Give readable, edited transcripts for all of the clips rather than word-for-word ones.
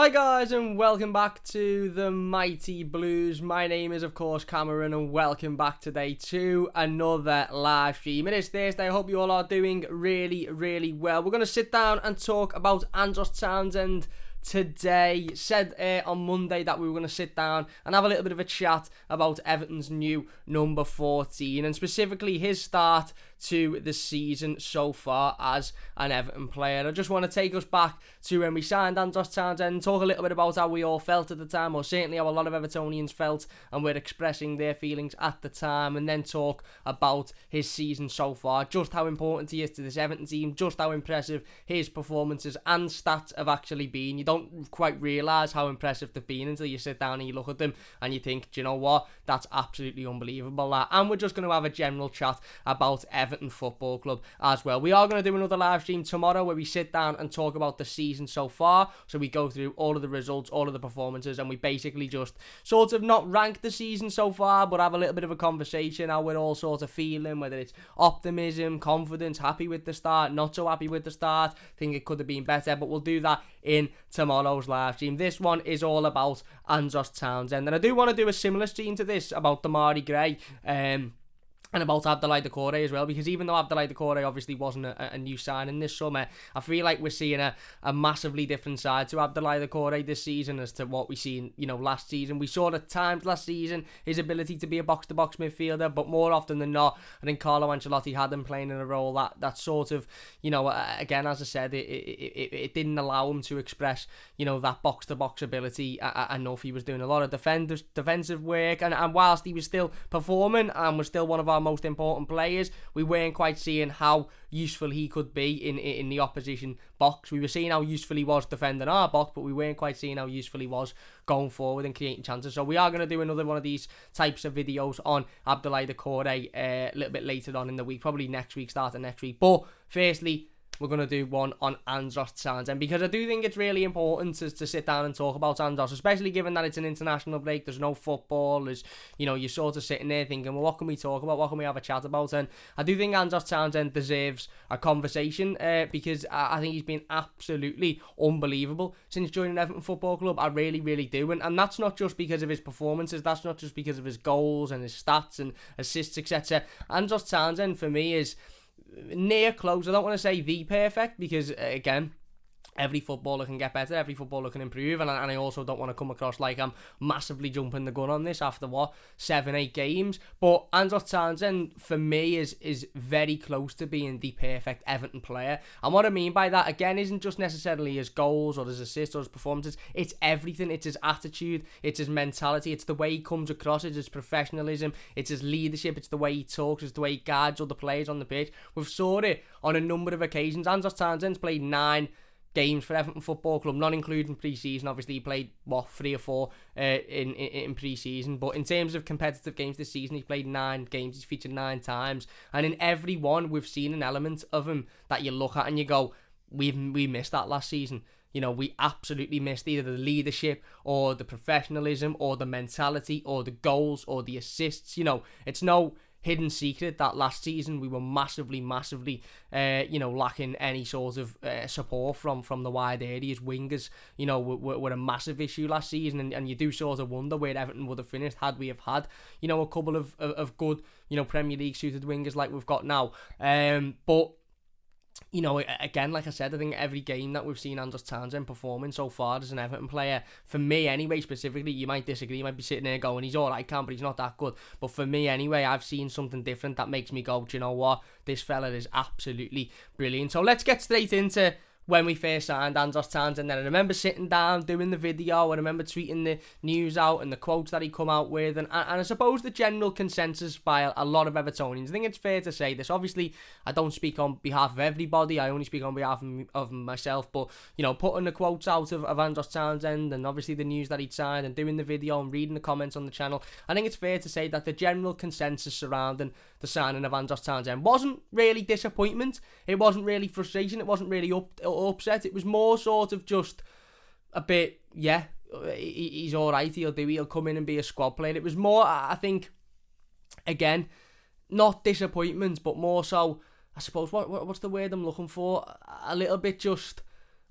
Hi guys and welcome back to the Mighty Blues. My name is of course Cameron and welcome back today to another live stream. It is Thursday. I hope you all are doing really well. We're going to sit down and talk about Andros Townsend today. Said on Monday that we were going to sit down and have a little bit of a chat about Everton's new number 14 and specifically his start to the season so far as an Everton player. I just want to take us back to when we signed Andros Townsend and talk a little bit about how we all felt at the time, or certainly how a lot of Evertonians felt and were expressing their feelings at the time, and then talk about his season so far, just how important he is to this Everton team, just how impressive his performances and stats have actually been. You don't quite realise how impressive they've been until you sit down and you look at them and you think, do you know what, that's absolutely unbelievable. And we're just going to have a general chat about Everton Football Club as well. We are going to do another live stream tomorrow where we sit down and talk about the season so far. So we go through all of the results, all of the performances, and we basically just sort of not rank the season so far, but have a little bit of a conversation how we're all sort of feeling, whether it's optimism, confidence, happy with the start, not so happy with the start, think it could have been better, but we'll do that in tomorrow's live stream. This one is all about Andros Townsend, and I do want to do a similar stream to this about Demarai Gray, and about Abdoulaye Doucouré as well, because even though Abdoulaye Doucouré obviously wasn't a new signing this summer, I feel like we're seeing a massively different side to Abdoulaye Doucouré this season as to what we seen, last season. We saw at times last season his ability to be a box-to-box midfielder, but more often than not, I think Carlo Ancelotti had him playing in a role that sort of, again, as I said, it didn't allow him to express, that box-to-box ability enough. He was doing a lot of defensive work, and whilst he was still performing and was still one of our most important players, we weren't quite seeing how useful he could be in the opposition box. We were seeing how useful he was defending our box, but we weren't quite seeing how useful he was going forward and creating chances. So we are going to do another one of these types of videos on Abdoulaye Doucouré a little bit later on in the week, probably next week, starting next week. But firstly, we're going to do one on Andros Townsend, because I do think it's really important to sit down and talk about Andros, especially given that it's an international break, there's no football, you're sort of sitting there thinking, well, what can we talk about, what can we have a chat about? And I do think Andros Townsend deserves a conversation, because I think he's been absolutely unbelievable since joining Everton Football Club. I really do, and that's not just because of his performances, that's not just because of his goals and his stats and assists, etc. Andros Townsend for me is near close. I don't want to say the perfect, because again, every footballer can get better, every footballer can improve, and I also don't want to come across like I'm massively jumping the gun on this after 7-8 games, but Andros Townsend for me is very close to being the perfect Everton player. And what I mean by that, again, isn't just necessarily his goals or his assists or his performances, it's everything. It's his attitude, it's his mentality, it's the way he comes across, it's his professionalism, it's his leadership, it's the way he talks, it's the way he guides other players on the pitch. We've saw it on a number of occasions. Andros Townsend's played 9 games for Everton Football Club, not including pre-season. Obviously he played 3 or 4 in pre-season, but in terms of competitive games this season, he's played 9 games, he's featured 9 times, and in every one we've seen an element of him that you look at and you go, we missed that last season. We absolutely missed either the leadership or the professionalism or the mentality or the goals or the assists. It's no hidden secret that last season we were massively lacking any sort of support from the wide areas. Wingers were a massive issue last season, and you do sort of wonder where Everton would have finished had we have had a couple of good Premier League suited wingers like we've got now. But again, like I said, I think every game that we've seen Andros Townsend performing so far as an Everton player, for me anyway, specifically, you might disagree, you might be sitting there going, he's alright, but he's not that good. But for me anyway, I've seen something different that makes me go, do you know what, this fella is absolutely brilliant. So let's get straight into when we first signed Andros Townsend. And I remember sitting down, doing the video, I remember tweeting the news out and the quotes that he come out with, and I suppose the general consensus by a lot of Evertonians. I think it's fair to say this. Obviously, I don't speak on behalf of everybody, I only speak on behalf of myself, but, putting the quotes out of Andros Townsend, and obviously the news that he'd signed, and doing the video and reading the comments on the channel, I think it's fair to say that the general consensus surrounding the signing of Andros Townsend wasn't really disappointment, it wasn't really frustration, it wasn't really upset. It was more sort of just a bit, he's alright, he'll come in and be a squad player. It was more, I think, again, not disappointment, but more so, I suppose, what's the word I'm looking for? A little bit just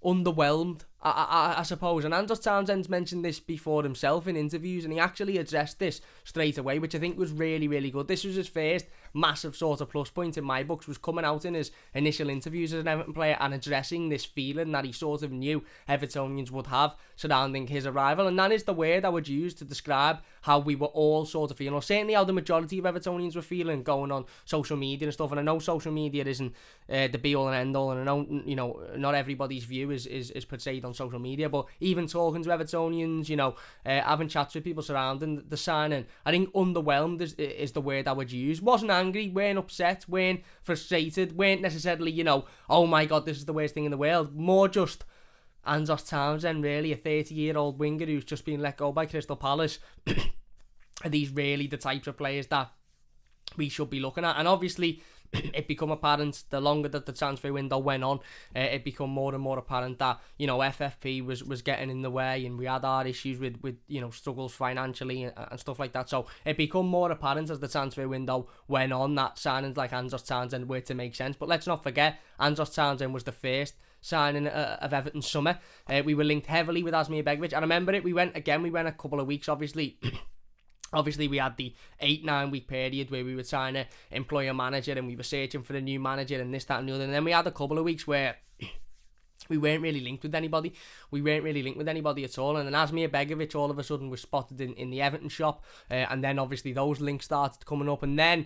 underwhelmed I suppose, and Andros Townsend's mentioned this before himself in interviews, and he actually addressed this straight away, which I think was really, really good. This was his first massive sort of plus point in my books, was coming out in his initial interviews as an Everton player and addressing this feeling that he sort of knew Evertonians would have surrounding his arrival, and that is the word I would use to describe how we were all sort of feeling, or certainly how the majority of Evertonians were feeling going on social media and stuff. And I know social media isn't the be-all and end-all, and I know, you know, not everybody's view is portrayed on social media, but even talking to Evertonians, you know, having chats with people surrounding the signing, I think underwhelmed is the word I would use. Wasn't angry, weren't upset, weren't frustrated, weren't necessarily, you know, oh my god, this is the worst thing in the world. More just, Andros Townsend, really, a 30-year-old winger who's just been let go by Crystal Palace. Are these really the types of players that we should be looking at? And obviously, it become apparent the longer that the transfer window went on, it become more and more apparent that, you know, FFP was getting in the way, and we had our issues with you know, struggles financially and stuff like that. So it become more apparent as the transfer window went on that signings like Andros Townsend were to make sense. But let's not forget, Andros Townsend was the first signing of Everton's summer. We were linked heavily with Asmir Begovic. I remember it. We went a couple of weeks, obviously. Obviously, we had the 8-9 week period where we were trying to employ a manager and we were searching for a new manager and this, that and the other. And then we had a couple of weeks where we weren't really linked with anybody. We weren't really linked with anybody at all. And then Asmir Begovic all of a sudden was spotted in the Everton shop. And then obviously those links started coming up. And then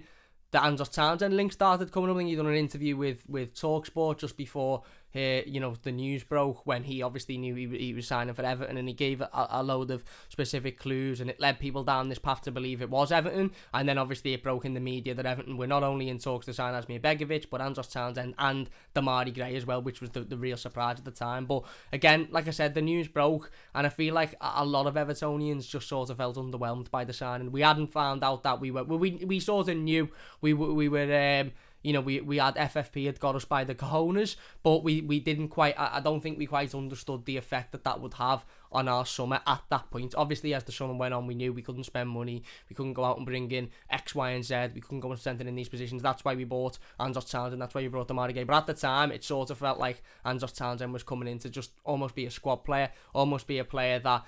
the Andros Townsend link started coming up. And he done an interview with TalkSport just before you know, the news broke, when he obviously knew he was signing for Everton, and he gave a load of specific clues, and it led people down this path to believe it was Everton. And then obviously it broke in the media that Everton were not only in talks to sign Asmir Begovic, but Andros Townsend and Damari Gray as well, which was the real surprise at the time. But again, like I said, the news broke, and I feel like a lot of Evertonians just sort of felt underwhelmed by the signing. We hadn't found out that we sort of knew we were you know, we had FFP had got us by the cojones, but we didn't quite, I don't think we quite understood the effect that would have on our summer at that point. Obviously, as the summer went on, we knew we couldn't spend money, we couldn't go out and bring in X, Y and Z, we couldn't go and strengthen in these positions. That's why we bought Andros Townsend, that's why we brought Damari Gray. But at the time, it sort of felt like Andros Townsend was coming in to just almost be a squad player, almost be a player that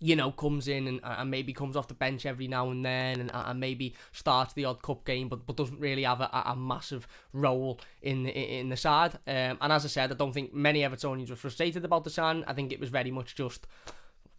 you know, comes in and maybe comes off the bench every now and then, and maybe starts the odd cup game, but doesn't really have a massive role in the side. And as I said, I don't think many Evertonians were frustrated about the sign. I think it was very much just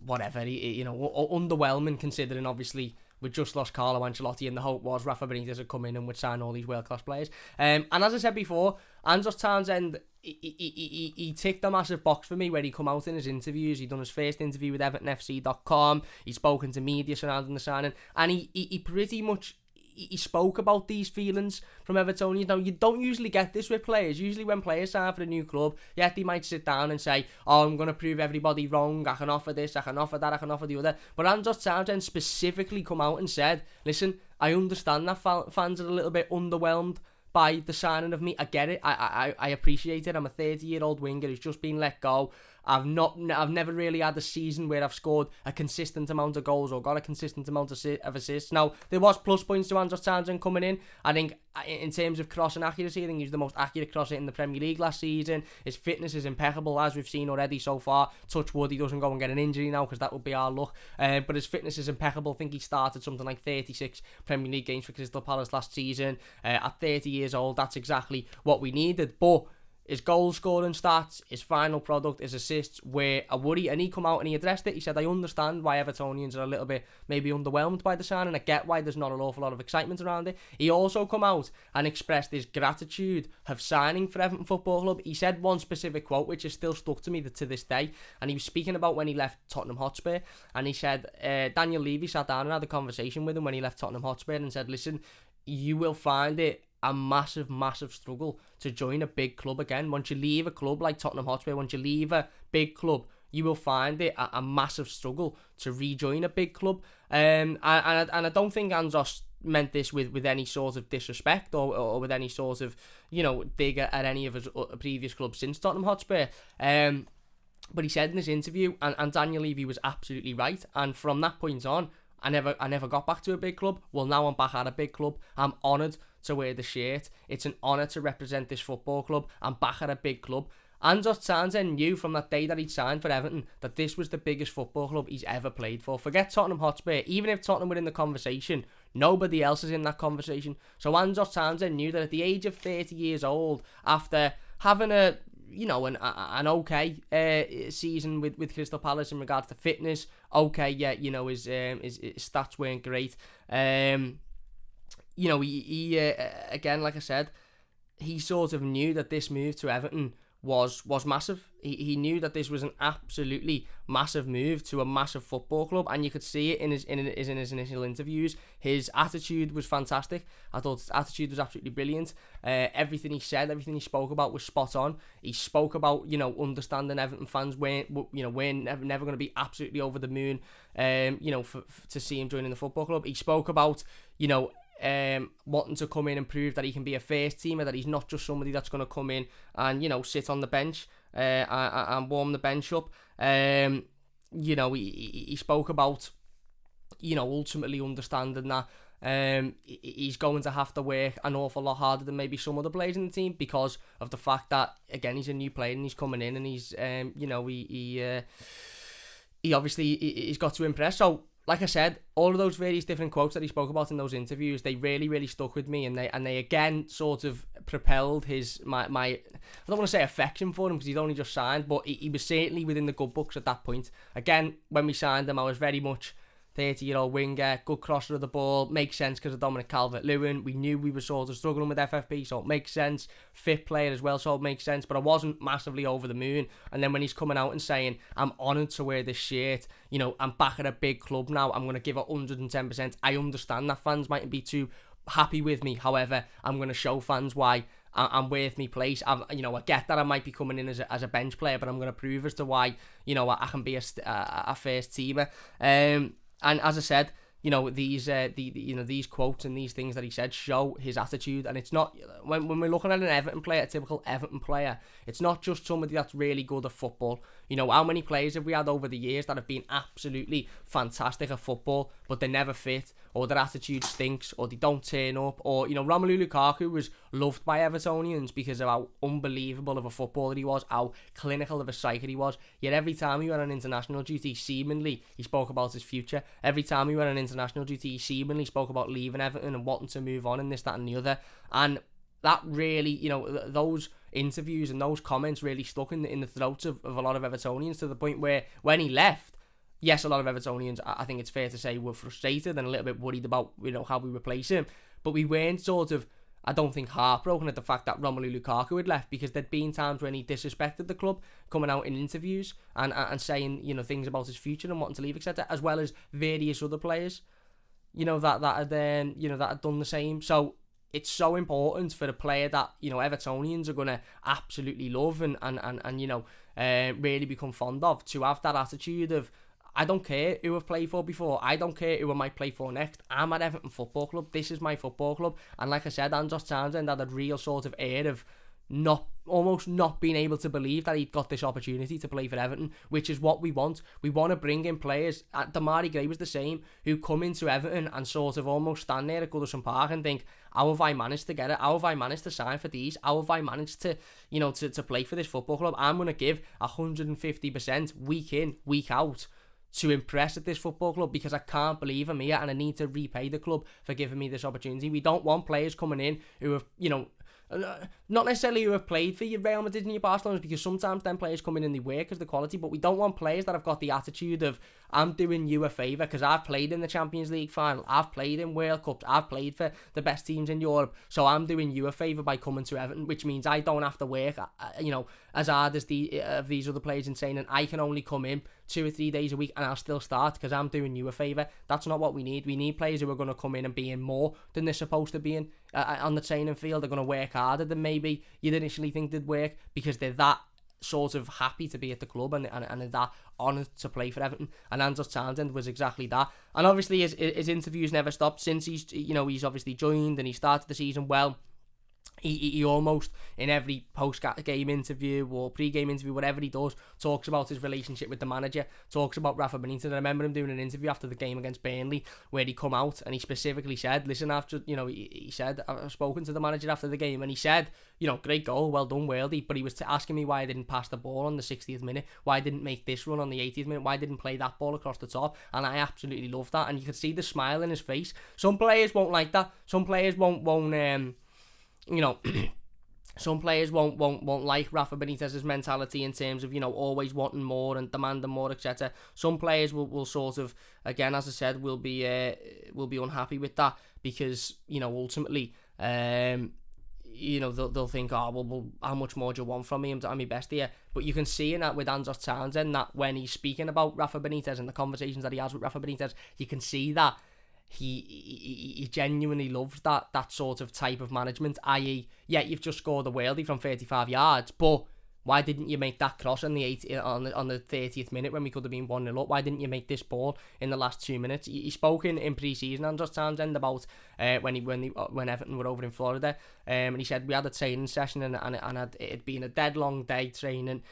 whatever, you know, underwhelming, considering obviously we just lost Carlo Ancelotti, and the hope was Rafa Benitez would come in and would sign all these world-class players. And as I said before, Andros Townsend, he ticked a massive box for me where he come out in his interviews. He done his first interview with EvertonFC.com. He's spoken to media surrounding the signing, and he pretty much he spoke about these feelings from Evertonians. Now, you don't usually get this with players. Usually when players sign for a new club, yeah, they might sit down and say, oh, I'm going to prove everybody wrong, I can offer this, I can offer that, I can offer the other. But Andros Townsend specifically come out and said, listen, I understand that fans are a little bit underwhelmed by the signing of me. I get it. I appreciate it. I'm a 30-year-old winger who's just been let go. I've never really had a season where I've scored a consistent amount of goals or got a consistent amount of assists. Now, there was plus points to Andros Townsend coming in. I think in terms of crossing accuracy, I think he's the most accurate crosser in the Premier League last season. His fitness is impeccable, as we've seen already so far. Touch wood, he doesn't go and get an injury now, because that would be our luck. But his fitness is impeccable. I think he started something like 36 Premier League games for Crystal Palace last season. At 30 years old, that's exactly what we needed. But his goal scoring stats, his final product, his assists were a worry, and he come out and he addressed it. He said, I understand why Evertonians are a little bit maybe underwhelmed by the signing. I get why there's not an awful lot of excitement around it. He also come out and expressed his gratitude of signing for Everton Football Club. He said one specific quote which has still stuck to me to this day, and he was speaking about when he left Tottenham Hotspur, and he said Daniel Levy sat down and had a conversation with him when he left Tottenham Hotspur and said, listen, you will find it a massive struggle to join a big club again. Once you leave a club like Tottenham Hotspur, once you leave a big club, you will find it a massive struggle to rejoin a big club. And I don't think Andros meant this with any sort of disrespect or with any sort of, you know, dig at any of his previous clubs since Tottenham Hotspur. But he said in this interview, and Daniel Levy was absolutely right, and from that point on, I never got back to a big club. Well, now I'm back at a big club. I'm honoured to wear the shirt. It's an honour to represent this football club. I'm back at a big club. Andros Townsend knew from that day that he'd signed for Everton that this was the biggest football club he's ever played for. Forget Tottenham Hotspur. Even if Tottenham were in the conversation, nobody else is in that conversation. So Andros Townsend knew that at the age of 30 years old, after having an okay season with Crystal Palace in regards to fitness, okay, yeah, his stats weren't great. He again, like I said, he sort of knew that this move to Everton was massive. He knew that this was an absolutely massive move to a massive football club, and you could see it in his initial interviews. His attitude was fantastic. I thought his attitude was absolutely brilliant. Everything he said, everything he spoke about was spot on. He spoke about understanding Everton fans we're never going to be absolutely over the moon to see him joining the football club. He spoke about wanting to come in and prove that he can be a first teamer, that he's not just somebody that's going to come in and sit on the bench and warm the bench up. He spoke about ultimately understanding that he's going to have to work an awful lot harder than maybe some other players in the team, because of the fact that, again, he's a new player and he's coming in and he's he obviously he's got to impress. So, like I said, all of those various different quotes that he spoke about in those interviews, they really, really stuck with me, and they again sort of propelled my I don't want to say affection for him because he'd only just signed, but he was certainly within the good books at that point. Again, when we signed him, I was very much 30-year-old winger, good crosser of the ball, makes sense because of Dominic Calvert-Lewin. We knew we were sort of struggling with FFP, so it makes sense. Fit player as well, so it makes sense. But I wasn't massively over the moon. And then when he's coming out and saying, I'm honoured to wear this shirt, I'm back at a big club now, I'm going to give it 110%. I understand that fans mightn't be too happy with me. However, I'm going to show fans why I'm worth me place. I get that I might be coming in as a bench player, but I'm going to prove as to why, I can be a first teamer. And as I said, these quotes and these things that he said show his attitude. And it's not, when we're looking at an Everton player, a typical Everton player, it's not just somebody that's really good at football. How many players have we had over the years that have been absolutely fantastic at football, but they never fit, or their attitude stinks, or they don't turn up, or, Romelu Lukaku was loved by Evertonians because of how unbelievable of a footballer he was, how clinical of a striker he was. Yet every time he went on international duty, seemingly, he spoke about his future. Every time he went on international duty, he seemingly spoke about leaving Everton and wanting to move on and this, that and the other. And that really, those interviews and those comments really stuck in the throats of a lot of Evertonians, to the point where when he left, yes, a lot of Evertonians, I think it's fair to say, were frustrated and a little bit worried about, how we replace him. But we weren't sort of, I don't think, heartbroken at the fact that Romelu Lukaku had left, because there'd been times when he disrespected the club, coming out in interviews and saying, things about his future and wanting to leave, etc., as well as various other players, that had done the same. So it's so important for a player that, Evertonians are going to absolutely love and really become fond of, to have that attitude of, I don't care who I've played for before, I don't care who I might play for next, I'm at Everton Football Club, this is my football club. And like I said, Andros Townsend had a real sort of air of almost not being able to believe that he'd got this opportunity to play for Everton, which is what we want. We want to bring in players, Damari Gray was the same, who come into Everton and sort of almost stand there at Goodison Park and think, how have I managed to get it? How have I managed to sign for these? How have I managed to, to play for this football club? I'm going to give 150% week in, week out to impress at this football club, because I can't believe I'm here and I need to repay the club for giving me this opportunity. We don't want players coming in who have, not necessarily who have played for your Real Madrid and your Barcelona, because sometimes them players come in and they work as the quality, but we don't want players that have got the attitude of, I'm doing you a favour because I've played in the Champions League final, I've played in World Cups, I've played for the best teams in Europe, so I'm doing you a favour by coming to Everton, which means I don't have to work as hard as these other players in saying, and I can only come in 2 or 3 days a week and I'll still start because I'm doing you a favour. That's not what we need. We need players who are going to come in and be in more than they're supposed to be in on the training field. They're going to work harder than maybe you'd initially think they'd work, because they're that sort of happy to be at the club and they're that honoured to play for Everton. And Andros Townsend was exactly that. And obviously his interviews never stopped since he's obviously joined and he started the season well. He almost, in every post-game interview or pre-game interview, whatever he does, talks about his relationship with the manager, talks about Rafa Benitez. I remember him doing an interview after the game against Burnley where he come out and he specifically said, listen, after, he said, I've spoken to the manager after the game, and he said, great goal, well done, Worldy, but he was asking me why I didn't pass the ball on the 60th minute, why I didn't make this run on the 80th minute, why I didn't play that ball across the top, and I absolutely loved that, and you could see the smile in his face. Some players won't like that. Some players won't some players won't like Rafa Benitez's mentality in terms of, always wanting more and demanding more, etc. Some players will sort of, again, as I said, will be unhappy with that because, ultimately, they'll think, well, how much more do you want from me? I'm my best here. But you can see in that with Andros Townsend that when he's speaking about Rafa Benitez and the conversations that he has with Rafa Benitez, you can see that he genuinely loves that sort of type of management, i.e., yeah, you've just scored a worldie from 35 yards, but why didn't you make that cross on the 30th minute when we could have been 1-0 up? Why didn't you make this ball in the last 2 minutes? He spoke in pre-season, Andros Townsend, about when Everton were over in Florida, and he said we had a training session and it had been a dead long day training.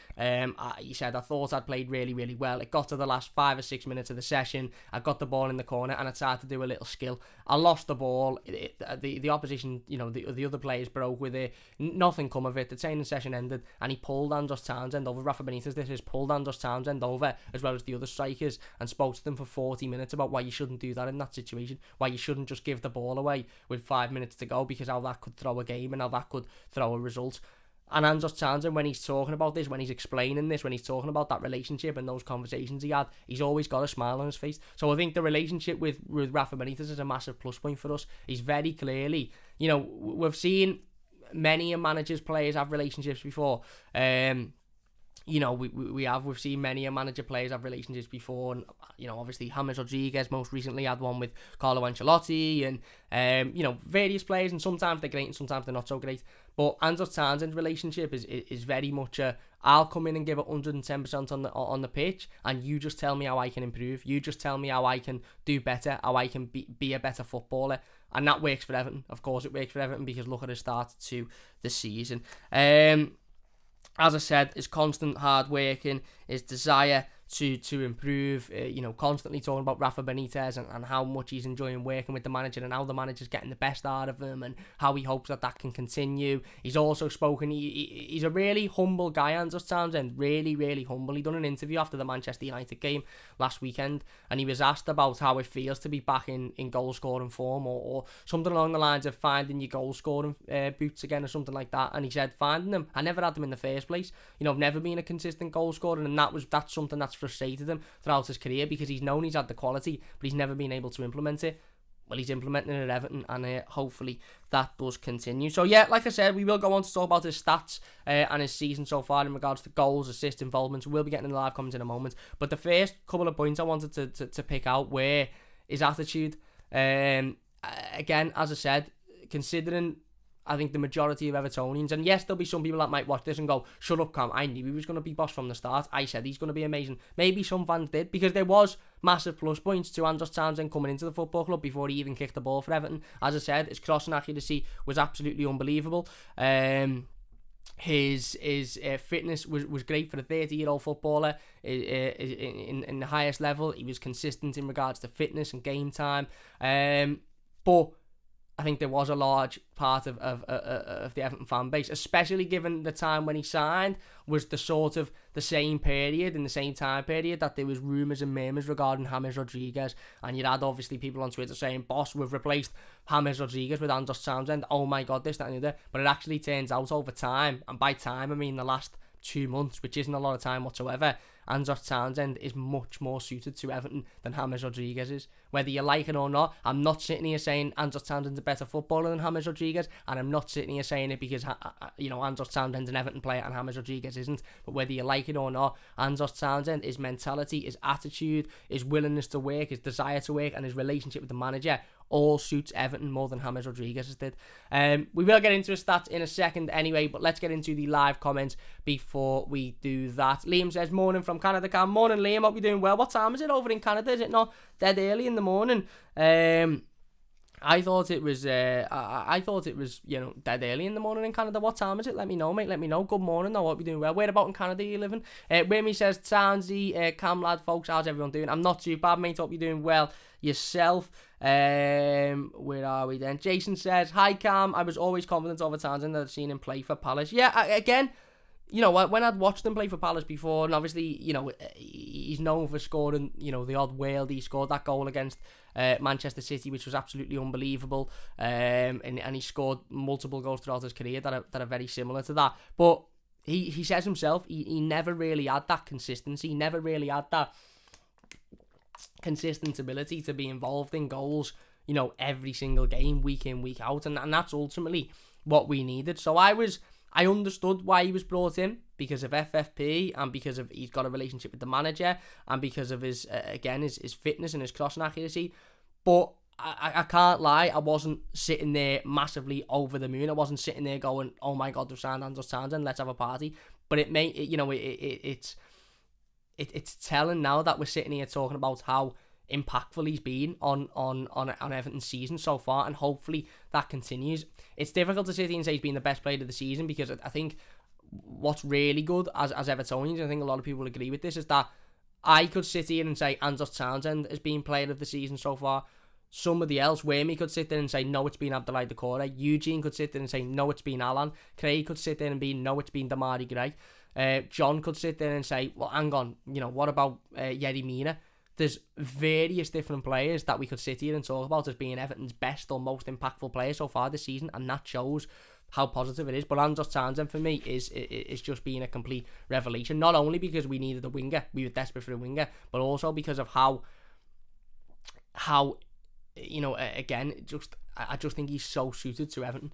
He said, I thought I'd played really, really well. It got to the last 5 or 6 minutes of the session. I got the ball in the corner and I tried to do a little skill. I lost the ball. The opposition, the other players broke with it. Nothing come of it. The training session ended and he pulled Andros Townsend over. Rafa Benitez pulled Andros Townsend over, as well as the other strikers, and spoke to them for 40 minutes about why you shouldn't do that in that situation, why you shouldn't just give the ball away with 5 minutes to go, because how that could throw a game and how that could throw a result. And Andros Townsend, when he's talking about this, when he's explaining this, when he's talking about that relationship and those conversations he had, he's always got a smile on his face. So I think the relationship with Rafa Benitez is a massive plus point for us. He's very clearly, we've seen many managers, players have relationships before. We've seen many manager players have relationships before, and obviously James Rodriguez most recently had one with Carlo Ancelotti, and various players, and sometimes they're great and sometimes they're not so great. But Andros Townsend's relationship is very much I'll come in and give it 110% on the pitch, and you just tell me how I can improve. You just tell me how I can do better, how I can be a better footballer. And that works for Everton. Of course it works for Everton, because look at his start to the season. As I said, his constant hard working, his desire to improve, constantly talking about Rafa Benitez and how much he's enjoying working with the manager and how the manager's getting the best out of him and how he hopes that can continue. He's also spoken, he's a really humble guy, Andros Townsend, really, really humble. He done an interview after the Manchester United game last weekend, and he was asked about how it feels to be back in goal-scoring form, or something along the lines of finding your goal-scoring boots again, or something like that. And he said, finding them, I never had them in the first place. I've never been a consistent goal-scorer, and that's something that's frustrated him throughout his career, because he's known he's had the quality, but he's never been able to implement it. Well, he's implementing it at Everton, and hopefully that does continue. So yeah, like I said, we will go on to talk about his stats and his season so far in regards to goals, assists, involvements. We'll be getting in the live comments in a moment. But the first couple of points I wanted to pick out were his attitude. Again, as I said, considering I think the majority of Evertonians, and yes, there'll be some people that might watch this and go, shut up, Cam, I knew he was going to be boss from the start. I said he's going to be amazing. Maybe some fans did, because there was massive plus points to Andros Townsend coming into the football club before he even kicked the ball for Everton. As I said, his crossing accuracy was absolutely unbelievable. His fitness was great for a 30-year-old footballer. In the highest level, he was consistent in regards to fitness and game time. But I think there was a large part of the Everton fan base, especially given the time when he signed, was the sort of the same period, in the same time period, that there was rumours and murmurs regarding James Rodriguez. And you'd had obviously people on Twitter saying, boss, we've replaced James Rodriguez with Andros Townsend. Oh my God, this, that and the other. But it actually turns out over time, and by time I mean the last 2 months, which isn't a lot of time whatsoever, Andros Townsend is much more suited to Everton than James Rodriguez is. Whether you like it or not, I'm not sitting here saying Andros Townsend's a better footballer than James Rodriguez, and I'm not sitting here saying it because Andros Townsend's an Everton player and James Rodriguez isn't. But whether you like it or not, Andros Townsend, his mentality, his attitude, his willingness to work, his desire to work, and his relationship with the manager all suits Everton more than James Rodriguez did. We will get into his stats in a second anyway, but let's get into the live comments before we do that. Liam says, morning from Canada, Cam. Morning, Liam. Hope you're doing well. What time is it over in Canada? Is it not dead early in the morning? I thought it was, I thought it was, dead early in the morning in Canada. What time is it? Let me know, mate. Let me know. Good morning. I hope you're doing well. Where about in Canada are you living? Wimmy says, Townsend, Cam lad, folks. How's everyone doing? I'm not too bad, mate. Hope you're doing well yourself. Where are we then? Jason says, hi, Cam. I was always confident over Townsend that I'd seen him play for Palace. Yeah, again, when I'd watched him play for Palace before, and obviously, he's known for scoring, the odd world. He scored that goal against Manchester City, which was absolutely unbelievable. And he scored multiple goals throughout his career that are very similar to that. But he says himself, he never really had that consistency. He never really had that consistent ability to be involved in goals, every single game, week in, week out. And that's ultimately what we needed. So I understood why he was brought in, because of FFP and because of he's got a relationship with the manager and because of his fitness and his crossing accuracy. But I can't lie, I wasn't sitting there massively over the moon. I wasn't sitting there going, oh my God, they've signed Andros Townsend, let's have a party. But it's telling now that we're sitting here talking about how impactful he's been on Everton's season so far, and hopefully that continues. It's difficult to sit here and say he's been the best player of the season, because I think what's really good as Evertonians, I think a lot of people will agree with this, is that I could sit here and say Andros Townsend has been player of the season so far. Somebody else, Wayme, could sit there and say no, it's been Abdoulaye Doucouré. Eugene could sit there and say no, it's been Alan. Craig could sit there and be no, it's been Damari Gray. John could sit there and say, well, hang on, what about Yerry Mina? There's various different players that we could sit here and talk about as being Everton's best or most impactful player so far this season, and that shows how positive it is. But Andros Townsend for me is just being a complete revelation, not only because we needed a winger, we were desperate for a winger, but also because of how again, I just think he's so suited to Everton.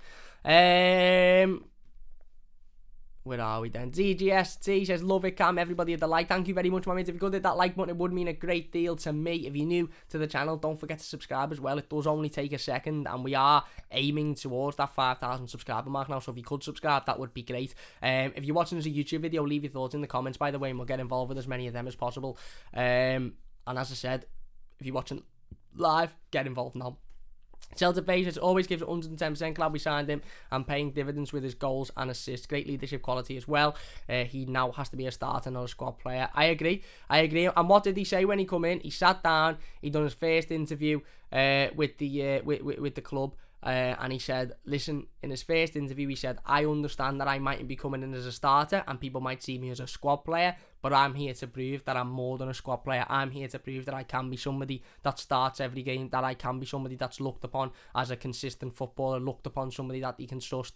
Where are we then? DGST says, love it, Cam. Everybody hit the like. Thank you very much, my mates. If you could hit that like button, it would mean a great deal to me. If you're new to the channel, don't forget to subscribe as well. It does only take a second, and we are aiming towards that 5,000 subscriber mark now. So if you could subscribe, that would be great. If you're watching as a YouTube video, leave your thoughts in the comments, by the way, and we'll get involved with as many of them as possible. And as I said, if you're watching live, get involved now. Celtic Faces always gives it 110%. Glad we signed him, and paying dividends with his goals and assists. Great leadership quality as well. He now has to be a starter, not a squad player. I agree. And what did he say when he come in? He sat down. He done his first interview with the club. And he said, listen, in his first interview, he said, I understand that I mightn't be coming in as a starter and people might see me as a squad player, but I'm here to prove that I'm more than a squad player. I'm here to prove that I can be somebody that starts every game, that I can be somebody that's looked upon as a consistent footballer, looked upon somebody that he can trust.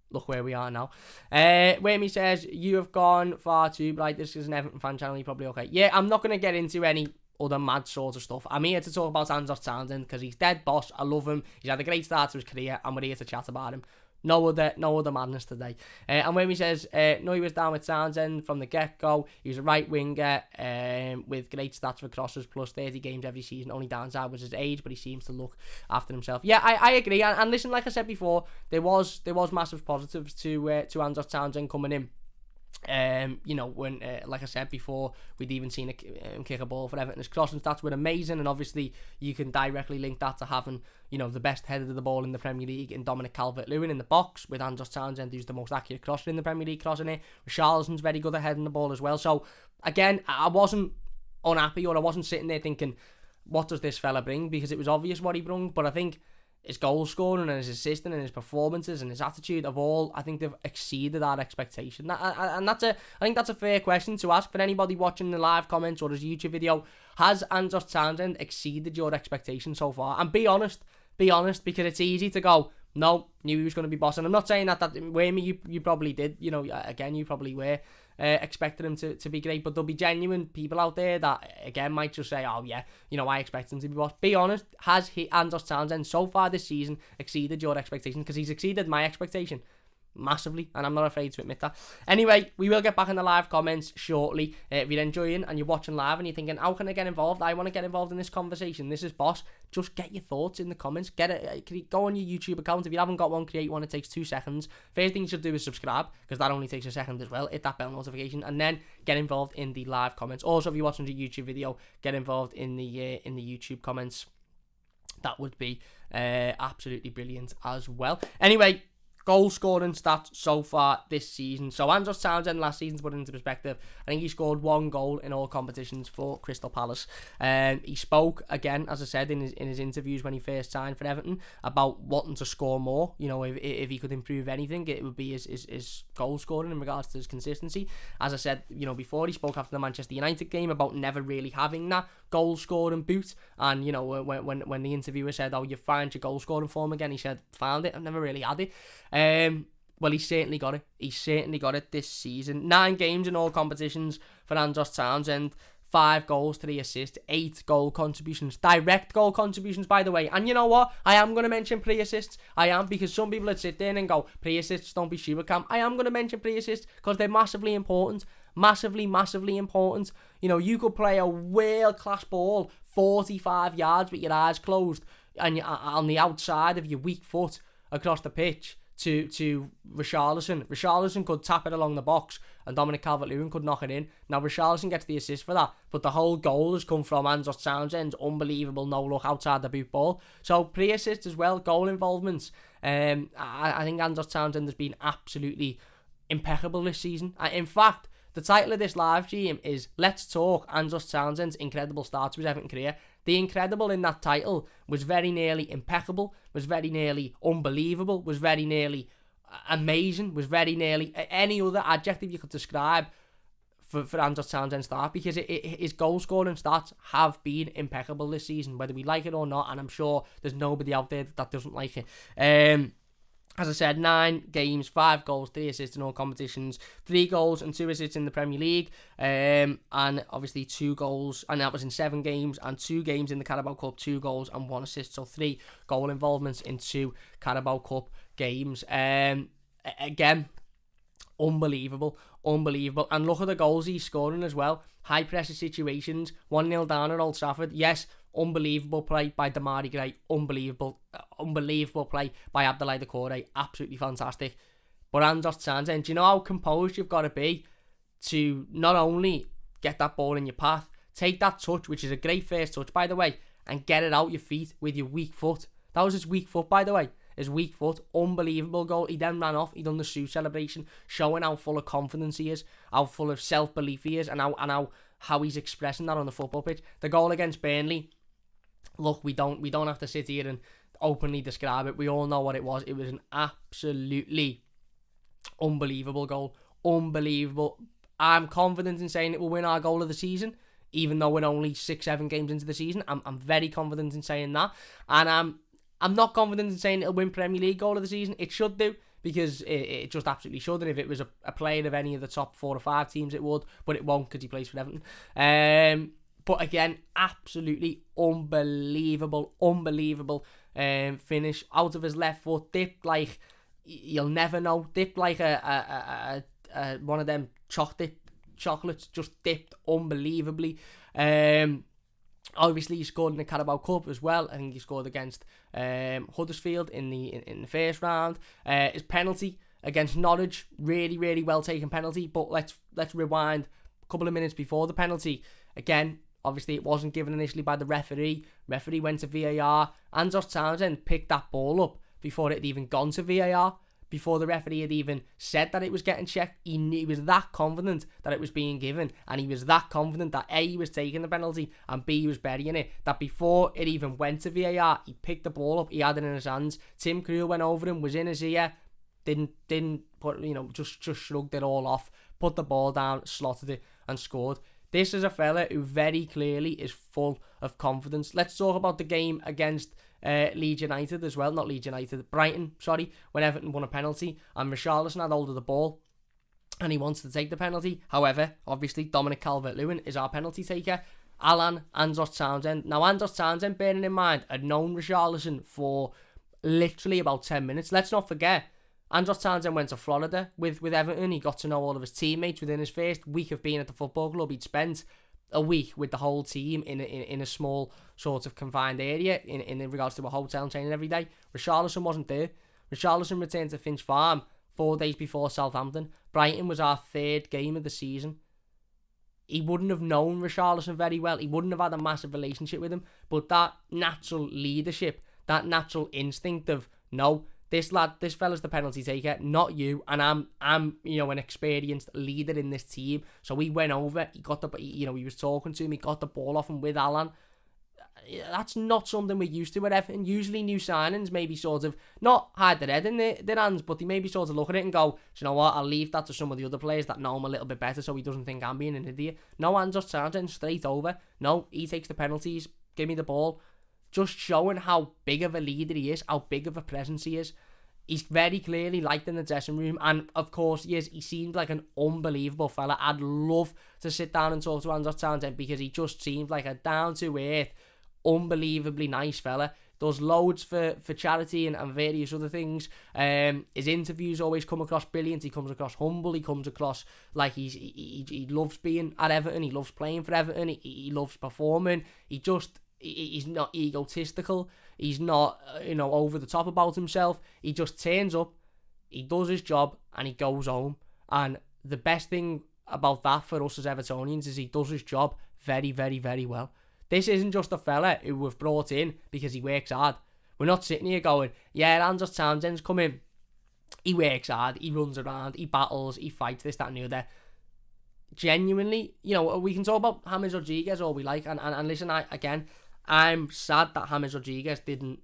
Look where we are now. Whammy says, you have gone far too bright. This is an Everton fan channel, you're probably okay. Yeah, I'm not going to get into any other mad sort of stuff. I'm here to talk about Andros Townsend because he's dead boss. I love him. He's had a great start to his career, and we're here to chat about him. No other madness today. And when he says, no, he was down with Townsend from the get-go. He was a right winger with great stats for crosses, plus 30 games every season. Only downside was his age, but he seems to look after himself. Yeah, I agree. And listen, like I said before, there was massive positives to Andros Townsend coming in. When like I said before, we'd even seen him kick a ball for Everton. His crossing stats were amazing, and obviously you can directly link that to having the best header of the ball in the Premier League in Dominic Calvert-Lewin in the box, with Andros Townsend, who's the most accurate crosser in the Premier League crossing it. Richarlison's very good at heading the ball as well. So again, I wasn't unhappy, or I wasn't sitting there thinking, what does this fella bring? Because it was obvious what he brought, but I think his goal scoring and his assisting and his performances and his attitude of all, I think they've exceeded our expectation. And I think that's a fair question to ask for anybody watching the live comments or his YouTube video. Has Andros Townsend exceeded your expectations so far? And be honest, because it's easy to go, no, knew he was going to be boss. And I'm not saying that Wayme, you probably did. Again, you probably were expecting him to be great. But there'll be genuine people out there that, again, might just say, oh, yeah, I expect him to be boss. Be honest, has Andros Townsend so far this season exceeded your expectations? Because he's exceeded my expectation massively, and I'm not afraid to admit that. Anyway, we will get back in the live comments shortly. If you're enjoying and you're watching live and you're thinking, how can I get involved? I want to get involved in this conversation. This is boss. Just get your thoughts in the comments. Go on your YouTube account. If you haven't got one, create one. It takes 2 seconds. First thing you should do is subscribe, because that only takes a second as well. Hit that bell notification, and then get involved in the live comments. Also, if you're watching the YouTube video, get involved in the YouTube comments That would be absolutely brilliant as well. Anyway, goal scoring stats so far this season. So Andros Townsend last season, to put it into perspective, I think he scored 1 goal in all competitions for Crystal Palace. He spoke again, as I said in his interviews when he first signed for Everton, about wanting to score more. You know, if he could improve anything, it would be his goal scoring in regards to his consistency. As I said, you know, before, he spoke after the Manchester United game about never really having that goal scoring boot. And you know, when the interviewer said, "Oh, you found your goal scoring form again," he said, "Found it. I've never really had it." Well, he certainly got it. He certainly got it this season. 9 games in all competitions for Andros Townsend. 5 goals, 3 assists, 8 goal contributions. Direct goal contributions, by the way. And you know what? I am going to mention pre-assists. I am, because some people would sit there and go, pre-assists, don't be stupid, Cam. I am going to mention pre-assists because they're massively important. Massively, massively important. You know, you could play a world-class ball 45 yards with your eyes closed and on the outside of your weak foot across the pitch to Richarlison. Richarlison could tap it along the box and Dominic Calvert-Lewin could knock it in. Now Richarlison gets the assist for that, but the whole goal has come from Andros Townsend's unbelievable no-look outside the boot ball. So pre-assist as well, goal involvements. I think Andros Townsend has been absolutely impeccable this season. In fact, the title of this live stream is Let's Talk Andros Townsend's incredible start to his Everton career. The incredible in that title was very nearly impeccable, was very nearly unbelievable, was very nearly amazing, was very nearly any other adjective you could describe for Andros Townsend's start, because his goal scoring stats have been impeccable this season, whether we like it or not, and I'm sure there's nobody out there that doesn't like it. As I said, 9 games, 5 goals, 3 assists in all competitions, 3 goals and 2 assists in the Premier League, and obviously 2 goals, and that was in 7 games, and 2 games in the Carabao Cup, 2 goals and 1 assist, so 3 goal involvements in 2 Carabao Cup games. Again, unbelievable, and look at the goals he's scoring as well. High pressure situations, 1-0 down at Old Trafford, yes. Unbelievable play by Damari Gray. Unbelievable play by Abdoulaye Doucouré. Absolutely fantastic. But Andros Townsend, do you know how composed you've got to be to not only get that ball in your path, take that touch, which is a great first touch, by the way, and get it out your feet with your weak foot. That was his weak foot, by the way. His weak foot. Unbelievable goal. He then ran off. He done the shoe celebration, showing how full of confidence he is, how full of self-belief he is, and how he's expressing that on the football pitch. The goal against Burnley, look, we don't have to sit here and openly describe it. We all know what it was. It was an absolutely unbelievable goal. Unbelievable. I'm confident in saying it will win our goal of the season, even though we're only 6-7 games into the season. I'm very confident in saying that. And I'm not confident in saying it'll win Premier League goal of the season. It should do, because it just absolutely should. And if it was a player of any of the top 4 or 5 teams, it would. But it won't, because he plays for Everton. But again, absolutely unbelievable finish out of his left foot, dipped like you'll never know, dipped like a one of them chocolates, just dipped unbelievably. Obviously he scored in the Carabao Cup as well. I think he scored against Huddersfield in the first round. His penalty against Norwich, really well taken penalty. But let's rewind a couple of minutes before the penalty. Again, obviously it wasn't given initially by the referee. Referee went to VAR. Andros Townsend picked that ball up before it had even gone to VAR. Before the referee had even said that it was getting checked. He was that confident that it was being given. And he was that confident that A, he was taking the penalty, and B, he was burying it. That before it even went to VAR, he picked the ball up, he had it in his hands. Tim Krul went over him, was in his ear, didn't put, just shrugged it all off, put the ball down, slotted it, and scored. This is a fella who very clearly is full of confidence. Let's talk about the game against Leeds United as well. Not Leeds United, Brighton, sorry, when Everton won a penalty and Richarlison had hold of the ball and he wants to take the penalty. However, obviously, Dominic Calvert-Lewin is our penalty taker. Andros Townsend. Now, Andros Townsend, bearing in mind, had known Richarlison for literally about 10 minutes. Let's not forget, Andros Townsend went to Florida with Everton. He got to know all of his teammates within his first week of being at the football club. He'd spent a week with the whole team in a small sort of confined area in regards to a hotel and training every day. Richarlison wasn't there. Richarlison returned to Finch Farm 4 days before Southampton. Brighton was our 3rd game of the season. he wouldn't have known Richarlison very well. He wouldn't have had a massive relationship with him. But that natural leadership, that natural instinct of, no, this fella's the penalty taker, not you, and I'm an experienced leader in this team. So he went over, he was talking to him, he got the ball off him with Alan. That's not something we're used to at Everton. Usually new signings maybe sort of not hide their head in their hands, but they maybe sort of look at it and go, do you know what, I'll leave that to some of the other players that know him a little bit better so he doesn't think I'm being an idiot. No, Andros Townsend straight over. No, he takes the penalties, give me the ball. Just showing how big of a leader he is, how big of a presence he is. He's very clearly liked in the dressing room, and of course he is. He seemed like an unbelievable fella. I'd love to sit down and talk to Andros Townsend because he just seemed like a down-to-earth, unbelievably nice fella. Does loads for charity and various other things. His interviews always come across brilliant. He comes across humble. He comes across like he loves being at Everton. He loves playing for Everton. He loves performing. He's not egotistical. He's not over the top about himself. He just turns up, he does his job, and he goes home. And the best thing about that for us as Evertonians is he does his job very, very, very well. This isn't just a fella who we've brought in because he works hard. We're not sitting here going, yeah, Andros Townsend's come in. He works hard, he runs around, he battles, he fights, this, that and the other. Genuinely, we can talk about James Rodriguez all we like. And listen, I'm sad that James Rodriguez didn't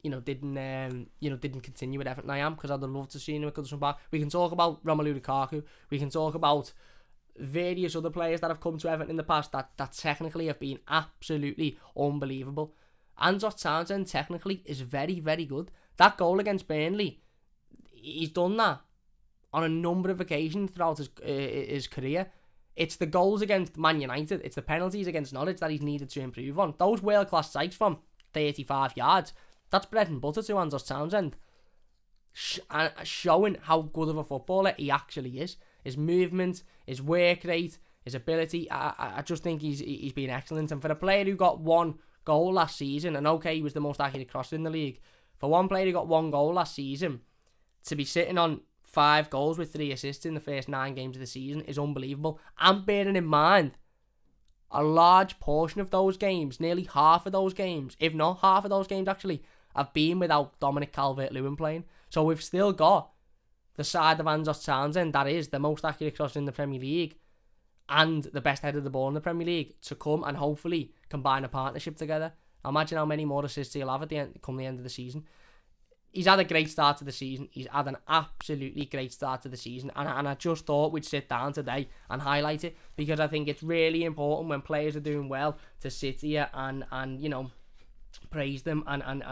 continue with Everton. I am, because I'd have loved to see him at Goodison Park. We can talk about Romelu Lukaku. We can talk about various other players that have come to Everton in the past that technically have been absolutely unbelievable. Andros Townsend technically is very, very good. That goal against Burnley, he's done that on a number of occasions throughout his career. It's the goals against Man United, it's the penalties against Norwich that he's needed to improve on. Those world-class strikes from 35 yards, that's bread and butter to Andros Townsend. Showing how good of a footballer he actually is. His movement, his work rate, his ability, I just think he's been excellent. And for a player who got one goal last season, and okay, he was the most accurate crosser in the league, for one player who got one goal last season, to be sitting on 5 goals with 3 assists in the first 9 games of the season is unbelievable. And bearing in mind, a large portion of those games, nearly half of those games, if not half of those games actually, have been without Dominic Calvert-Lewin playing. So we've still got the side of Andros Townsend that is the most accurate crosser in the Premier League and the best head of the ball in the Premier League to come and hopefully combine a partnership together. Imagine how many more assists he'll have at the end of the season. He's had a great start to the season. He's had an absolutely great start to the season. And I just thought we'd sit down today and highlight it, because I think it's really important when players are doing well to sit here and praise them, and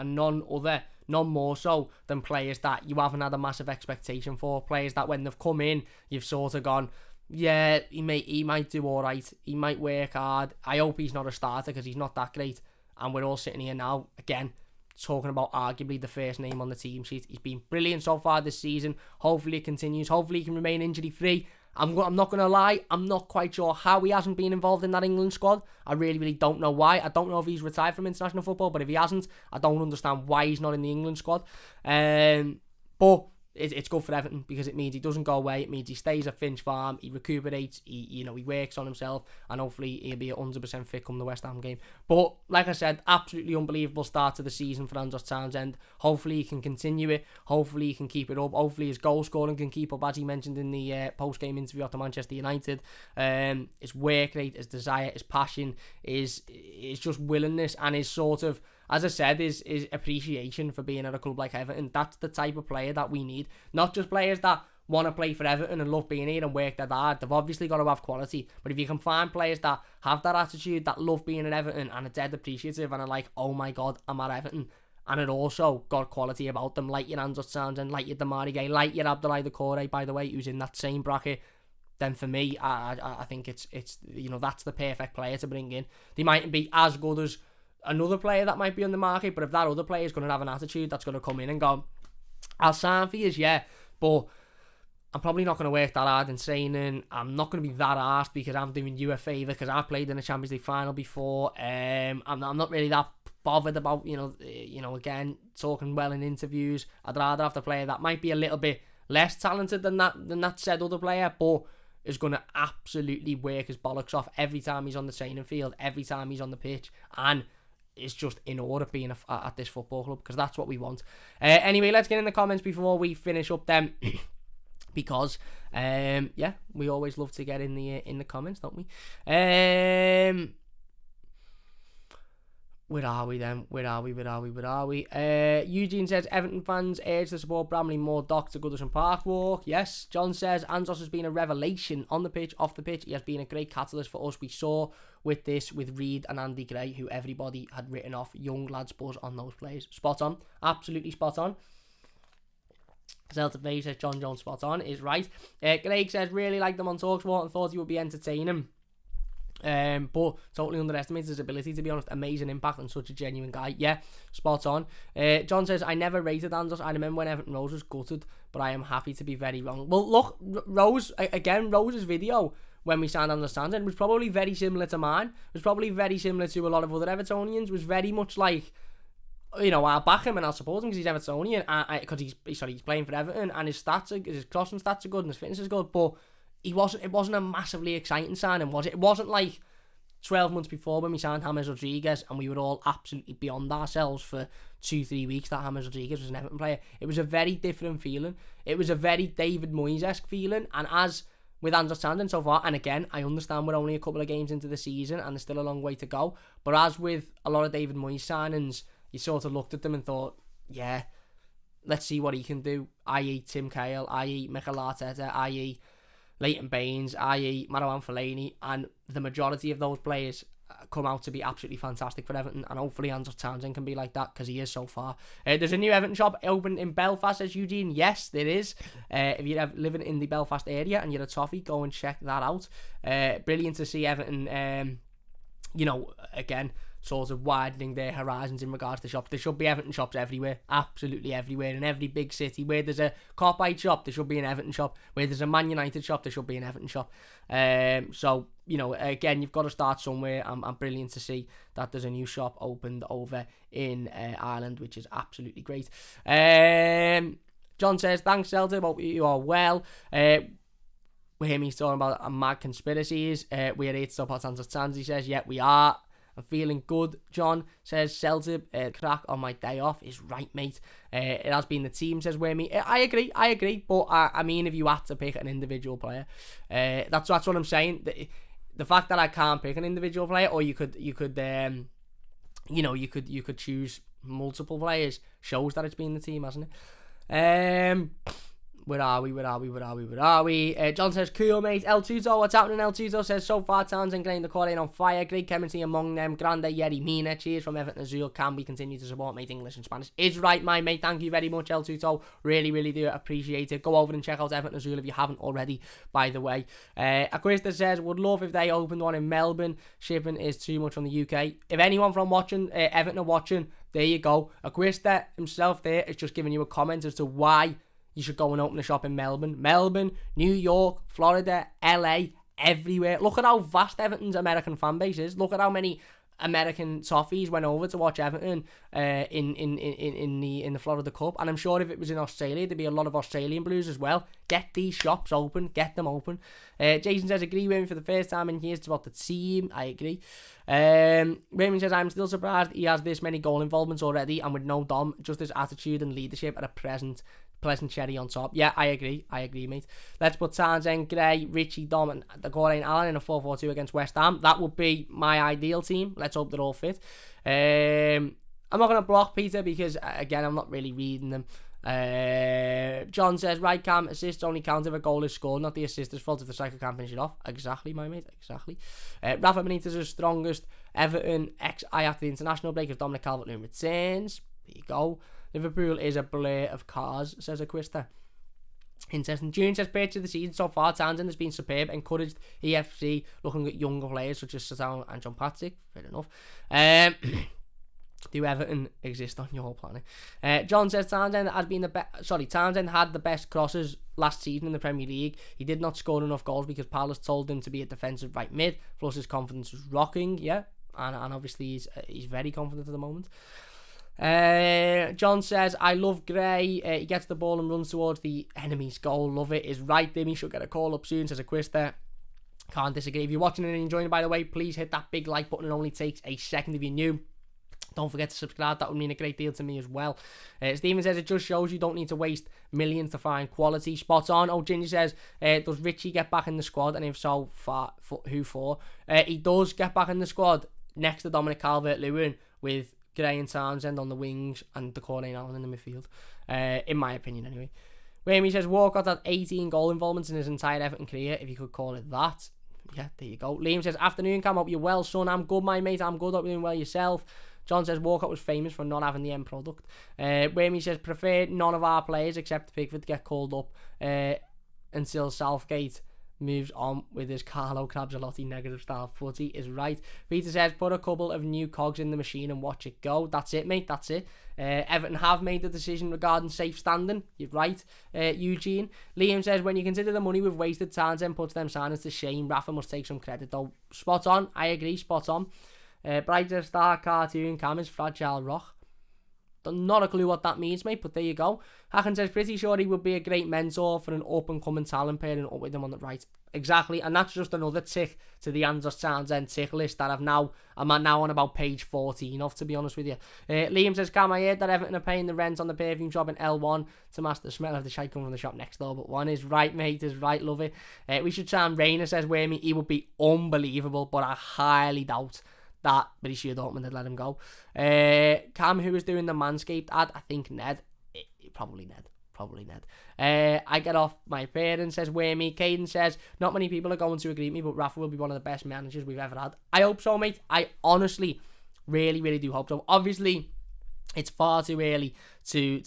none more so than players that you haven't had a massive expectation for. Players that when they've come in, you've sort of gone, yeah, he might do all right. He might work hard. I hope he's not a starter because he's not that great. And we're all sitting here now, again, talking about arguably the first name on the team sheet. He's been brilliant so far this season. Hopefully it continues. Hopefully he can remain injury free. I'm not going to lie, I'm not quite sure how he hasn't been involved in that England squad. I really, really don't know why. I don't know if he's retired from international football, but if he hasn't, I don't understand why he's not in the England squad. But it's good for Everton because it means he doesn't go away. It means he stays at Finch Farm, he recuperates, he works on himself, and hopefully he'll be 100% fit come the West Ham game. But like I said, absolutely unbelievable start to the season for Andros Townsend. Hopefully he can continue it. Hopefully he can keep it up. Hopefully his goal scoring can keep up, as he mentioned in the post-game interview after Manchester United. His work rate, his desire, his passion, his just willingness, and his sort of, as I said, is appreciation for being at a club like Everton. That's the type of player that we need. Not just players that want to play for Everton and love being here and work that hard. They've obviously got to have quality. But if you can find players that have that attitude, that love being at Everton and are dead appreciative and are like, oh my God, I'm at Everton, and it also got quality about them, like your Andros Townsend, like your Damari, like your Abdoulaye Doucouré, by the way, who's in that same bracket, then for me, I think it's that's the perfect player to bring in. They mightn't be as good as another player that might be on the market, but if that other player is going to have an attitude that's going to come in and go, I'll sign for you, yeah, but I'm probably not going to work that hard in training. I'm not going to be that arsed because I'm doing you a favour because I've played in a Champions League final before. I'm not really that bothered about, again, talking well in interviews. I'd rather have the player that might be a little bit less talented than that said other player, but is going to absolutely work his bollocks off every time he's on the training field, every time he's on the pitch, and is just in order being at this football club, because that's what we want. Anyway, let's get in the comments before we finish up then. Because we always love to get in the comments, don't we? Where are we then? Where are we? Eugene says, Everton fans urge to support Bramley-Moore dock to Goodison Park walk. Yes. John says, Andros has been a revelation on the pitch, off the pitch. He has been a great catalyst for us. We saw with Reed and Andy Gray, who everybody had written off. Young lads buzz on those players. Spot on. Absolutely spot on. Zelda Bay says, John Jones spot on. Is right. Greg says, really liked them on TalkSport and thought he would be entertaining. But totally underestimated his ability, to be honest. Amazing impact and such a genuine guy. Yeah, spot on. John says, I never rated Andros. I remember when Everton Rose was gutted, but I am happy to be very wrong. Well, look, Rose's video when we signed Andros Townsend was probably very similar to mine. It was probably very similar to a lot of other Evertonians. It was very much like, I'll back him and I'll support him because he's Evertonian, because he's playing for Everton, and his crossing stats are good and his fitness is good, but it wasn't a massively exciting signing, was it? It wasn't like 12 months before when we signed James Rodriguez and we were all absolutely beyond ourselves for 2-3 weeks that James Rodriguez was an Everton player. It was a very different feeling. It was a very David Moyes-esque feeling, and as with Andros Townsend so far, and again, I understand we're only a couple of games into the season and there's still a long way to go, but as with a lot of David Moyes signings, you sort of looked at them and thought, yeah, let's see what he can do, i.e. Tim Cahill, i.e. Mikel Arteta, i.e. Leighton Baines, i.e. Marouane Fellaini, and the majority of those players come out to be absolutely fantastic for Everton, and hopefully Andros Townsend can be like that, because he is so far. There's a new Everton shop open in Belfast, says Eugene. Yes, there is. If you're living in the Belfast area and you're a toffee, go and check that out. Brilliant to see Everton, again, sort of widening their horizons in regards to shops. There should be Everton shops everywhere, absolutely everywhere. In every big city, where there's a Copite shop, there should be an Everton shop. Where there's a Man United shop, there should be an Everton shop. So, again, you've got to start somewhere. I'm brilliant to see that there's a new shop opened over in Ireland, which is absolutely great. John says, thanks, Zelda, hope you are well. We hear me talking about mad conspiracies. We're here to support Andros Townsend, he says. Yeah, we are. I'm feeling good, John says. Celtic crack on my day off is right, mate. It has been the team, says Wormy. I agree, but I mean, if you had to pick an individual player, that's what I'm saying. The fact that I can't pick an individual player, or you could choose multiple players, shows that it's been the team, hasn't it? Where are we? John says, cool, mate. El Tuto, what's happening? El Tuto says, so far, Townsend getting the quality on fire. Great chemistry among them. Grande Yeri Mina. Cheers from Everton Azul. Can we continue to support, mate? English and Spanish is right, my mate. Thank you very much, El Tuto. Really, really do appreciate it. Go over and check out Everton Azul if you haven't already, by the way. Aquista says, would love if they opened one in Melbourne. Shipping is too much from the UK. If anyone from Everton are watching, there you go. Aquista himself there is just giving you a comment as to why you should go and open a shop in Melbourne, New York, Florida, LA, everywhere. Look at how vast Everton's American fan base is. Look at how many American toffees went over to watch Everton in the Florida Cup. And I'm sure if it was in Australia, there'd be a lot of Australian Blues as well. Get these shops open. Get them open. Jason says, agree with me for the first time in years about the team. I agree. Raymond says, I'm still surprised he has this many goal involvements already, and with no Dom, just his attitude and leadership at a pleasant cherry on top. Yeah, I agree, mate. Let's put Townsend, Gray, Richie, Dom, and the Corey Allen in a 4-4-2 against West Ham. That would be my ideal team. Let's hope they're all fit. I'm not going to block Peter because, again, I'm not really reading them. John says, right, Cam, assists only count if a goal is scored, not the assist's fault if the striker can't finish it off. Exactly, my mate, exactly. Rafa Benitez is strongest. Everton, after the international break, if Dominic Calvert-Lewin returns. There you go. Liverpool is a blur of cars, says Aquista. Interesting. June says, page of the season so far, Townsend has been superb, encouraged EFC looking at younger players such as Sazan and John Patrick. Fair enough. Do Everton exist on your planet? John says, Townsend had the best crosses last season in the Premier League. He did not score enough goals because Palace told him to be a defensive right mid, plus his confidence was rocking, yeah. And obviously he's very confident at the moment. John says, I love Gray. He gets the ball and runs towards the enemy's goal. Love it. Is right, Dimmy. Should get a call up soon, says a quiz there. Can't disagree. If you're watching and enjoying it, by the way, please hit that big like button. It only takes a second if you're new. Don't forget to subscribe. That would mean a great deal to me as well. Steven says, it just shows you don't need to waste millions to find quality. Spot on. Oh, Ginger says, does Richie get back in the squad? And if so, who for? He does get back in the squad next to Dominic Calvert-Lewin with Gray and Townsend on the wings and Decore and Allen in the midfield. In my opinion, anyway. Ramey says, Walcott had 18 goal involvements in his entire Everton career, if you could call it that. Yeah, there you go. Liam says, afternoon, Cam, hope you're well, son. I'm good, my mate. I'm good. Hope you're doing well yourself. John says, Walcott was famous for not having the end product. Ramey says, prefer none of our players except Pickford to get called up until Southgate moves on with his Carlo Crabzalotti negative style footy. Is right. Peter says, put a couple of new cogs in the machine and watch it go. That's it, mate. That's it. Everton have made the decision regarding safe standing. You're right, Eugene. Liam says, when you consider the money we've wasted, Townsend puts them signings to shame. Rafa must take some credit, though. Spot on. I agree. Spot on. Brighter Star Cartoon Cam is Fragile Rock. Not a clue what that means, mate, but there you go. Hacken says, pretty sure he would be a great mentor for an up-and-coming talent pairing up with him on the right. Exactly, and that's just another tick to the Andros Townsend tick list that I'm now on about page 14 of, to be honest with you. Liam says, Cam, I heard that Everton are paying the rent on the perfume shop in L1 to mask the smell of the shite coming from the shop next door, but one is right, mate, is right, love it. We should try and Rainer says, Whammy, he would be unbelievable, but I highly doubt that, but he should Dortmund had let him go. Cam, who is doing the Manscaped ad? I think Ned. Probably Ned. I get off my parents, says Whammy. Caden says, not many people are going to agree with me, but Rafa will be one of the best managers we've ever had. I hope so, mate. I honestly really, really do hope so. Obviously, it's far too early to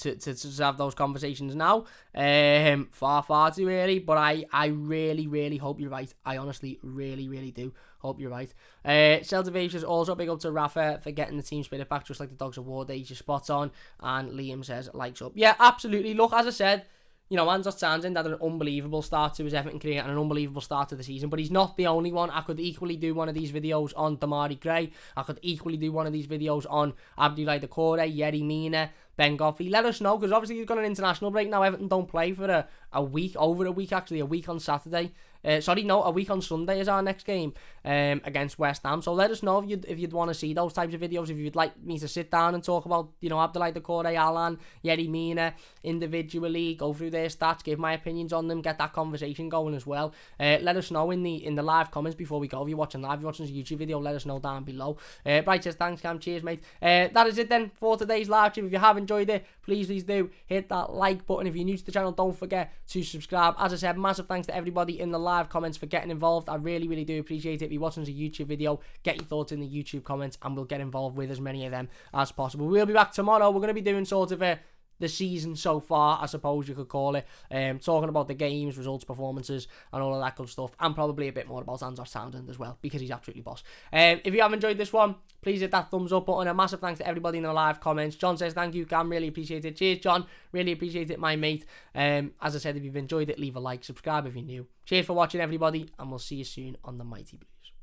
have those conversations now. Far too early. But I really, really hope you're right. I honestly really, really do hope you're right. Celta Vive says, also big up to Rafa for getting the team spirit back, just like the Dogs of War days. You're spot on. And Liam says, likes up. Yeah, absolutely. Look, as I said, you know, Andros Townsend had an unbelievable start to his Everton career and an unbelievable start to the season, but he's not the only one. I could equally do one of these videos on Damari Gray. I could equally do one of these videos on Abdoulaye Doucouré, Yerry Mina, Ben Godfrey. Let us know, because obviously he's got an international break now. Everton don't play for a week, over a week actually, a week on Saturday. A week on Sunday is our next game against West Ham. So let us know if you'd want to see those types of videos, if you'd like me to sit down and talk about, you know, Abdoulaye Doucouré, Alan, Yerry Mina individually, go through their stats, give my opinions on them, get that conversation going as well. Let us know in the live comments before we go. If you're watching live, if you're watching this YouTube video, let us know down below. Bright says, thanks, Cam. Cheers, mate. That is it then for today's live stream. If you have enjoyed it, please do hit that like button. If you're new to the channel, don't forget to subscribe. As I said, massive thanks to everybody in the live comments for getting involved. I really, really do appreciate it. If you're watching this YouTube video, get your thoughts in the YouTube comments and we'll get involved with as many of them as possible. We'll be back tomorrow. We're going to be doing sort of the season so far, I suppose you could call it, talking about the games, results, performances and all of that good stuff, and probably a bit more about Andros Townsend as well, because he's absolutely boss. If you have enjoyed this one, please hit that thumbs up button. A massive thanks to everybody in the live comments. John says, thank you, Cam, really appreciate it. Cheers, John, really appreciate it, my mate. As I said, if you've enjoyed it, leave a like, subscribe if you're new. Cheers for watching, everybody, and we'll see you soon on the Mighty Blues.